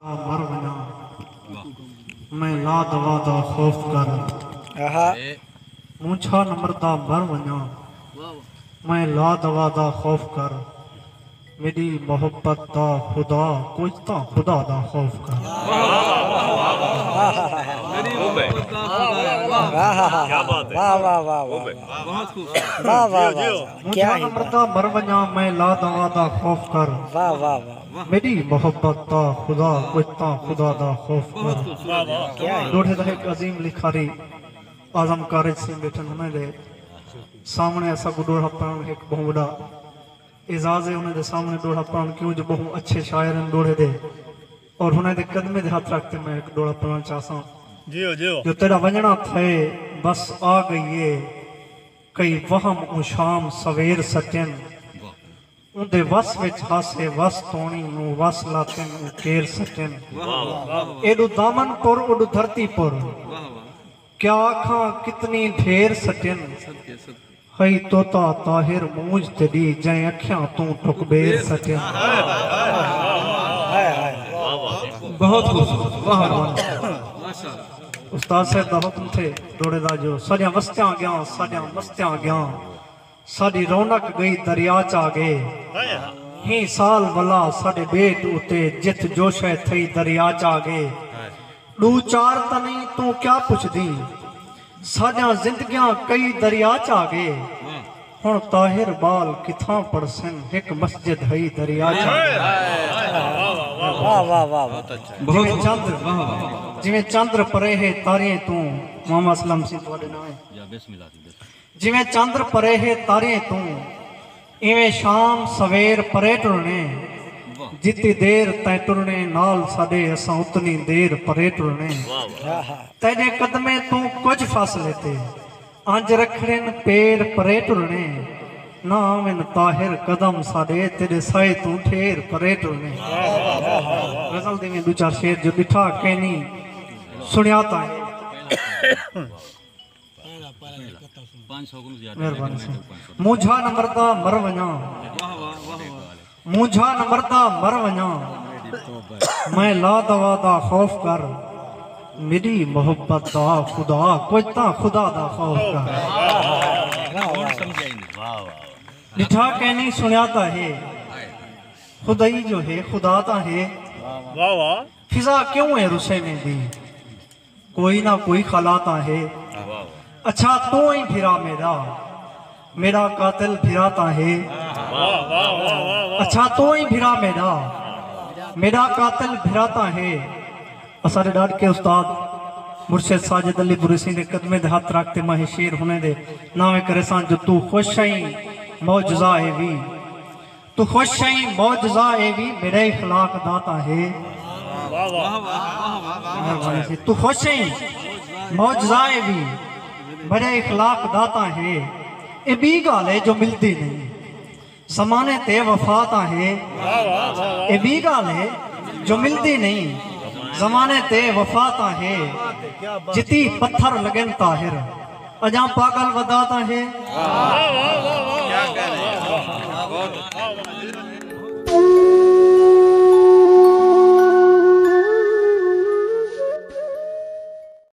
मर वञा मैं ला दवा दा खौफ कर मूंछा नमरदा मर वञा मैं ला दवा दा खौफ कर मेरी मोहब्बत दा खुदा कुछ तो खुदा दा खौफ कर मूंछा नमरदा मर वञा मैं ला दवा दा खौफ कर मेरी मोहब्बत दा खुदा कुछ तो खुदा दा खौफ कर डोढ़े दा एक अजीम लिखारी आजम कारज सिंह बैठन हुने दे सामने ऐसा डोढ़ा पढ़न एक बहुत बड़ा एजाज है उन्हें दे सामने डोढ़ा पढ़न क्यों जो बहुत अच्छे शायर हैं डोढ़े दे और उन्हें दे कदमे दे हाथ रखते मैं एक डोढ़ा पढ़ना चाहता हूं जो तेरा वंजना थे बस आ गई है कई वहम उ शाम सवेर सटन उनदे वस विच हासे वस तोणी नु वस लातिन उ केर सटन एडू दामन पुर उडू धरती पुर क्या आखा कितनी ढेर सटन हई तोता ताहिर मूंज तेरी जय अखियां तू टुकबेर सटन बहुत खूबसूरत वाह माशाल्लाह उस्ताद साहब दा हुक्म थे डोड़े दा जो साडिया वस्तियां गया साडिया मस्तियां गया साडी रौनक गई दरिया च आ गए ही साल वला साडे बेट उते जित जोश है थई दरिया च आ गए दू चार तनी तू क्या पुछदी साडिया जिंदगियां कई दरिया च आ गए हुण ताहिर बाल किथां पड़सन एक मस्जिद हई दरिया च वाह वाह वाह बहुत चंद्र जिवें चंद्र परे है तारे तू मोहम्मद असलम सिंह तुहाडे नाम है बिस्मिल्लाह जिवें चंद्र परे है तारे तू इवें शाम सवेर परे टुरने जितनी देर तै टुरने नाल साडे असां उतनी देर परे टुरने तेरे कदमे तू कुछ फासले ते अंज रखड़न पेड़ परे टुरने नाम ताहिर कदम साडे तेरे साए तू ठेर परे टुरने गजल दे में दो चार शेर जो बिठा कहनी सुनिया ता मूंझा नमरदा मर वञा मूंझा नमरदा मर वञा मैं ला दवा दा खौफ कर मेरी मोहब्बत दा खुदा कुछ ता खुदा दा खौफ कर लिठा कहनी सुनिया ता है खुदाई जो है खुदा ता है फिजा क्यों है रुसे में दी कोई ना कोई खलाता है अच्छा तू ही फिरा मेरा कातिल फिराता है अच्छा तू ही फिरा मेरा कातिल फिराता है असारे डाट के उस्ताद मुर्शिद साजिद अली बुरसी ने कदमे दे हाथ रखते माहे शेर होने दे नावे करे सान जो तू खुश है मौजजा है भी तू खुश है मौजजा है भी मेरे इखलाक दाता है तू खुश है मौजजा है भी बड़े इखलाक दाता है ए बी गाल है जो मिलती नहीं जमाने ते वफाता है ए बी गाल है जो मिलती नहीं जमाने ते वफाता है जिती पत्थर लगन ताहिर अजा पागल वदाता है